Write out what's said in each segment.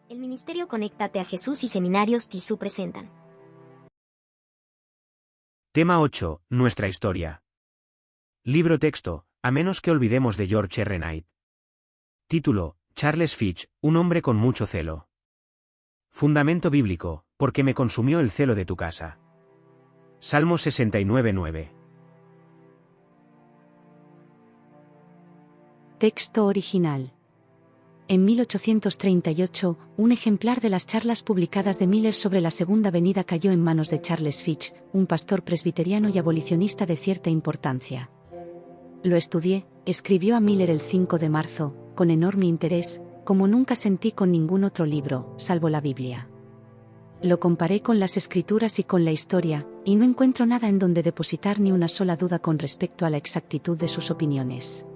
El Ministerio Conéctate a Jesús y Seminarios TISU presentan. Tema 8. Nuestra historia. Libro texto, a menos que olvidemos, de George R. Knight. Título, Charles Fitch, un hombre con mucho celo. Fundamento bíblico, porque me consumió el celo de tu casa. Salmo 69:9. Texto original. En 1838, un ejemplar de las charlas publicadas de Miller sobre la Segunda Venida cayó en manos de Charles Fitch, un pastor presbiteriano y abolicionista de cierta importancia. Lo estudié, escribió a Miller el 5 de marzo, con enorme interés, como nunca sentí con ningún otro libro, salvo la Biblia. Lo comparé con las Escrituras y con la historia, y no encuentro nada en donde depositar ni una sola duda con respecto a la exactitud de sus opiniones.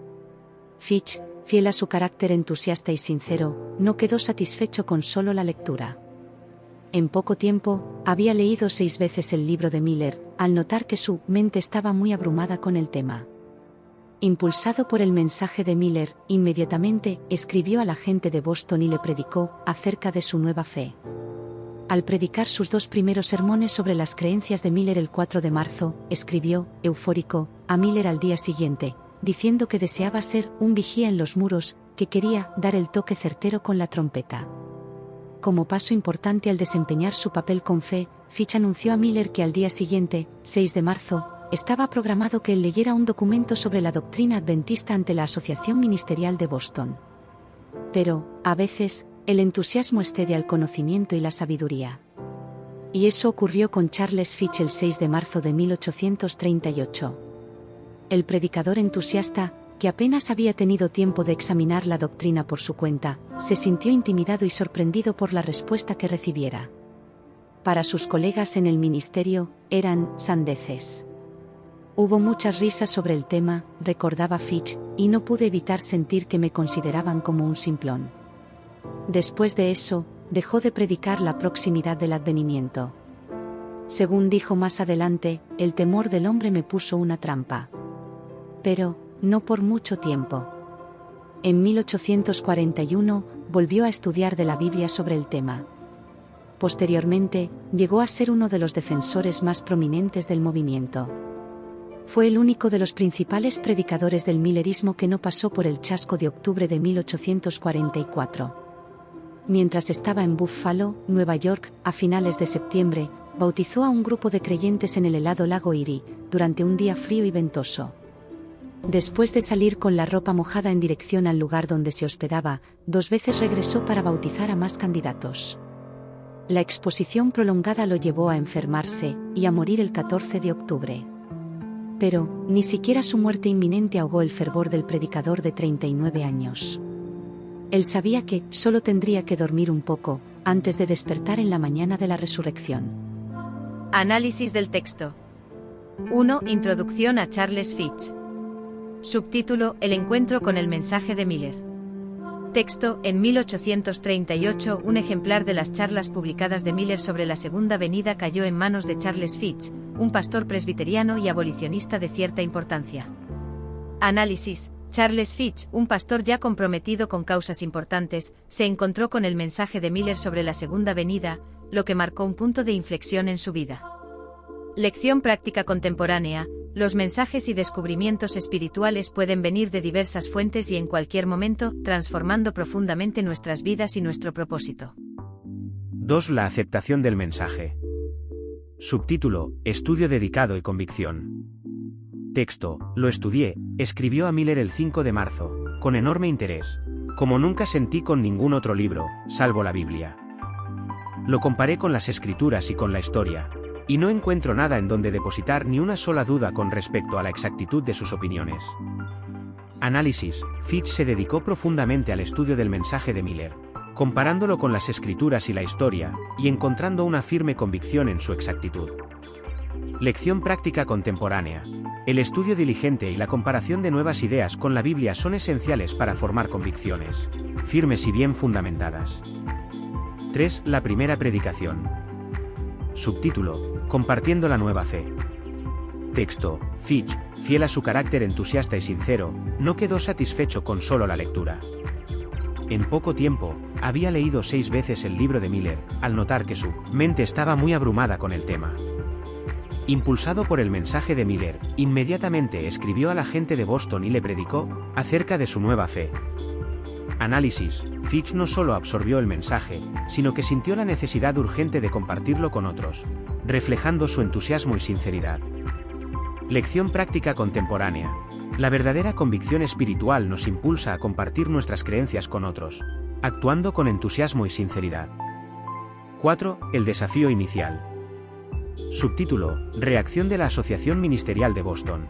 Fitch, fiel a su carácter entusiasta y sincero, no quedó satisfecho con solo la lectura. En poco tiempo, había leído 6 veces el libro de Miller, al notar que su mente estaba muy abrumada con el tema. Impulsado por el mensaje de Miller, inmediatamente escribió a la gente de Boston y le predicó acerca de su nueva fe. Al predicar sus 2 primeros sermones sobre las creencias de Miller el 4 de marzo, escribió, eufórico, a Miller al día siguiente, diciendo que deseaba ser un vigía en los muros, que quería dar el toque certero con la trompeta. Como paso importante al desempeñar su papel con fe, Fitch anunció a Miller que al día siguiente, 6 de marzo, estaba programado que él leyera un documento sobre la doctrina adventista ante la Asociación Ministerial de Boston. Pero, a veces, el entusiasmo excede al conocimiento y la sabiduría. Y eso ocurrió con Charles Fitch el 6 de marzo de 1838. El predicador entusiasta, que apenas había tenido tiempo de examinar la doctrina por su cuenta, se sintió intimidado y sorprendido por la respuesta que recibiera. Para sus colegas en el ministerio, eran sandeces. Hubo muchas risas sobre el tema, recordaba Fitch, y no pude evitar sentir que me consideraban como un simplón. Después de eso, dejó de predicar la proximidad del advenimiento. Según dijo más adelante, el temor del hombre me puso una trampa. Pero, no por mucho tiempo. En 1841, volvió a estudiar de la Biblia sobre el tema. Posteriormente, llegó a ser uno de los defensores más prominentes del movimiento. Fue el único de los principales predicadores del millerismo que no pasó por el chasco de octubre de 1844. Mientras estaba en Buffalo, Nueva York, a finales de septiembre, bautizó a un grupo de creyentes en el helado lago Erie, durante un día frío y ventoso. Después de salir con la ropa mojada en dirección al lugar donde se hospedaba, 2 veces regresó para bautizar a más candidatos. La exposición prolongada lo llevó a enfermarse, y a morir el 14 de octubre. Pero, ni siquiera su muerte inminente ahogó el fervor del predicador de 39 años. Él sabía que solo tendría que dormir un poco, antes de despertar en la mañana de la resurrección. Análisis del texto. 1. Introducción a Charles Fitch. Subtítulo, El encuentro con el mensaje de Miller. Texto, en 1838, un ejemplar de las charlas publicadas de Miller sobre la Segunda Venida cayó en manos de Charles Fitch, un pastor presbiteriano y abolicionista de cierta importancia. Análisis. Charles Fitch, un pastor ya comprometido con causas importantes, se encontró con el mensaje de Miller sobre la Segunda Venida, lo que marcó un punto de inflexión en su vida. Lección práctica contemporánea. Los mensajes y descubrimientos espirituales pueden venir de diversas fuentes y en cualquier momento, transformando profundamente nuestras vidas y nuestro propósito. 2. La aceptación del mensaje. Subtítulo, Estudio dedicado y convicción. Texto, lo estudié, escribió a Miller el 5 de marzo, con enorme interés, como nunca sentí con ningún otro libro, salvo la Biblia. Lo comparé con las Escrituras y con la historia, y no encuentro nada en donde depositar ni una sola duda con respecto a la exactitud de sus opiniones. Análisis. Fitch se dedicó profundamente al estudio del mensaje de Miller, comparándolo con las Escrituras y la historia, y encontrando una firme convicción en su exactitud. Lección práctica contemporánea. El estudio diligente y la comparación de nuevas ideas con la Biblia son esenciales para formar convicciones firmes y bien fundamentadas. 3. La primera predicación. Subtítulo, Compartiendo la nueva fe. Texto, Fitch, fiel a su carácter entusiasta y sincero, no quedó satisfecho con solo la lectura. En poco tiempo, había leído 6 veces el libro de Miller, al notar que su mente estaba muy abrumada con el tema. Impulsado por el mensaje de Miller, inmediatamente escribió a la gente de Boston y le predicó acerca de su nueva fe. Análisis: Fitch no solo absorbió el mensaje, sino que sintió la necesidad urgente de compartirlo con otros, reflejando su entusiasmo y sinceridad. Lección práctica contemporánea. La verdadera convicción espiritual nos impulsa a compartir nuestras creencias con otros, actuando con entusiasmo y sinceridad. 4. El desafío inicial. Subtítulo: Reacción de la Asociación Ministerial de Boston.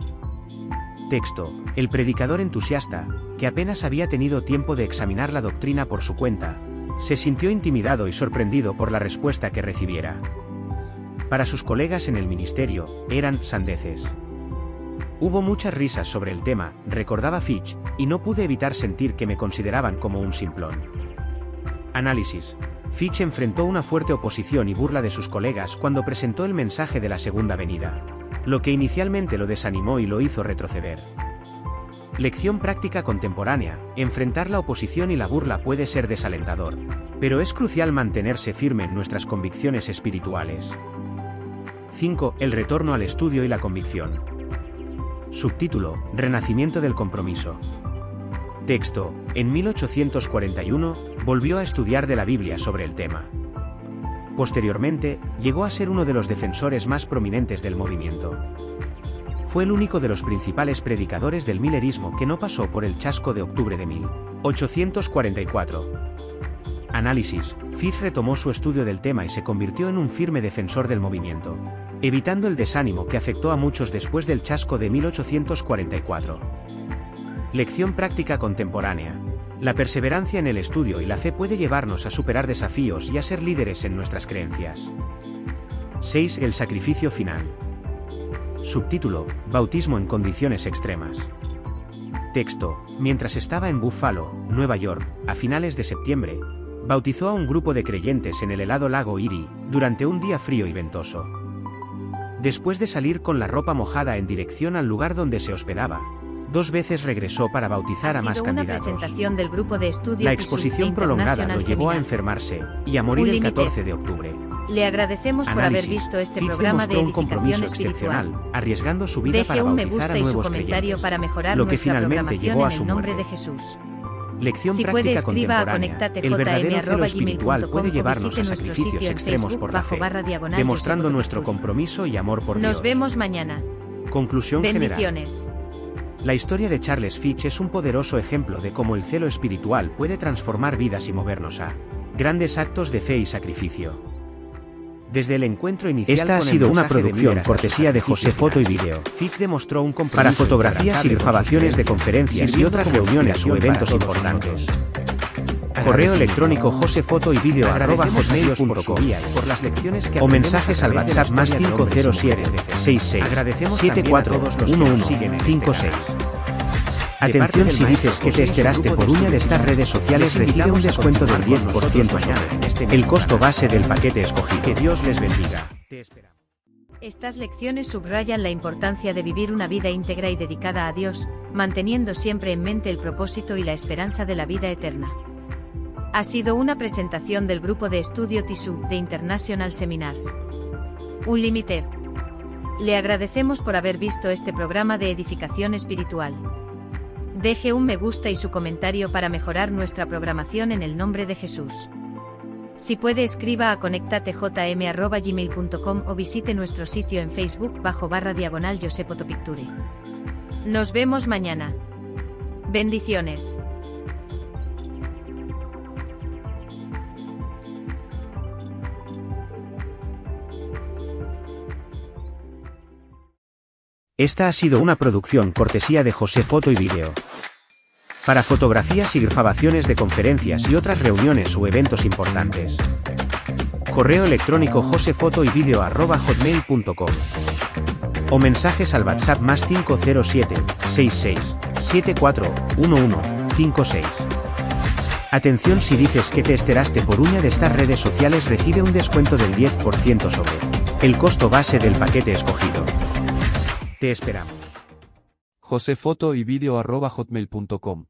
Texto: el predicador entusiasta, que apenas había tenido tiempo de examinar la doctrina por su cuenta, se sintió intimidado y sorprendido por la respuesta que recibiera. Para sus colegas en el ministerio, eran sandeces. Hubo muchas risas sobre el tema, recordaba Fitch, y no pude evitar sentir que me consideraban como un simplón. Análisis: Fitch enfrentó una fuerte oposición y burla de sus colegas cuando presentó el mensaje de la segunda venida, lo que inicialmente lo desanimó y lo hizo retroceder. Lección práctica contemporánea: enfrentar la oposición y la burla puede ser desalentador, pero es crucial mantenerse firme en nuestras convicciones espirituales. 5. El retorno al estudio y la convicción. Subtítulo: Renacimiento del compromiso. Texto: en 1841, volvió a estudiar de la Biblia sobre el tema. Posteriormente, llegó a ser uno de los defensores más prominentes del movimiento. Fue el único de los principales predicadores del millerismo que no pasó por el chasco de octubre de 1844. Análisis: Fitch retomó su estudio del tema y se convirtió en un firme defensor del movimiento, evitando el desánimo que afectó a muchos después del chasco de 1844. Lección práctica contemporánea. La perseverancia en el estudio y la fe puede llevarnos a superar desafíos y a ser líderes en nuestras creencias. 6. El sacrificio final. Subtítulo: Bautismo en condiciones extremas. Texto: mientras estaba en Buffalo, Nueva York, a finales de septiembre, bautizó a un grupo de creyentes en el helado lago Erie, durante un día frío y ventoso. Después de salir con la ropa mojada en dirección al lugar donde se hospedaba, 2 veces regresó para bautizar a más candidatos. Presentación del grupo de estudio la exposición prolongada lo llevó a enfermarse y a morir el 14 de octubre. Le agradecemos por haber visto este Fitch programa de demostró un edificación compromiso espiritual. excepcional, arriesgando su vida Deje para un me bautizar gusta a y su nuevos comentario creyentes, para mejorar lo que nuestra finalmente programación llevó a en su el nombre muerte. de Jesús. Lección Si puede, práctica escriba a contemporánea. conectatejm@gmail.com El verdadero celo espiritual puede o llevarnos visite a nuestro sacrificios sitio en extremos Facebook por la fe, // demostrando Josep nuestro Otopicturi. compromiso y amor por Dios. Nos vemos mañana. Conclusión general. Bendiciones. La historia de Charles Fitch es un poderoso ejemplo de cómo el celo espiritual puede transformar vidas y movernos a grandes actos de fe y sacrificio. Desde el encuentro inicial Esta ha con el sido una mensaje de producción Miller hasta cortesía su de José sacrificio Foto y final, Vídeo. Fitch demostró un compromiso Para fotografías y inquebrantable con sus grabaciones de creencias, conferencias y sirviendo otras como reuniones o inspiración eventos para todos importantes. nosotros. Correo electrónico josefoto y vídeo Agradecemos a Dios por su @hotmail.com guía y por las lecciones que o aprendemos mensajes a al través de la WhatsApp más historia de hombres y 507 mujeres de fe. 66 Agradecemos también a 74 todos los que nos siguen en este 1156. canal. Atención, si dices que te esperaste por una de estas redes sociales, recibe un descuento del 10% sobre el costo base del paquete escogido. Que Dios les bendiga. Te esperamos. Estas lecciones subrayan la importancia de vivir una vida íntegra y dedicada a Dios, manteniendo siempre en mente el propósito y la esperanza de la vida eterna. Ha sido una presentación del grupo de estudio TISU de International Seminars. Unlimited. Le agradecemos por haber visto este programa de edificación espiritual. Deje un me gusta y su comentario para mejorar nuestra programación en el nombre de Jesús. Si puede, escriba a conectatejm@gmail.com o visite nuestro sitio en Facebook // Josep Otopicturi. Nos vemos mañana. Bendiciones. Esta ha sido una producción cortesía de José Foto y Vídeo. Para fotografías y grabaciones de conferencias y otras reuniones o eventos importantes. Correo electrónico josefotoyvideo@hotmail.com o mensajes al WhatsApp más 507 66 74 11 56. Atención, si dices que te esperaste por una de estas redes sociales, recibe un descuento del 10% sobre el costo base del paquete escogido. Te esperamos. josefotoyvideo@hotmail.com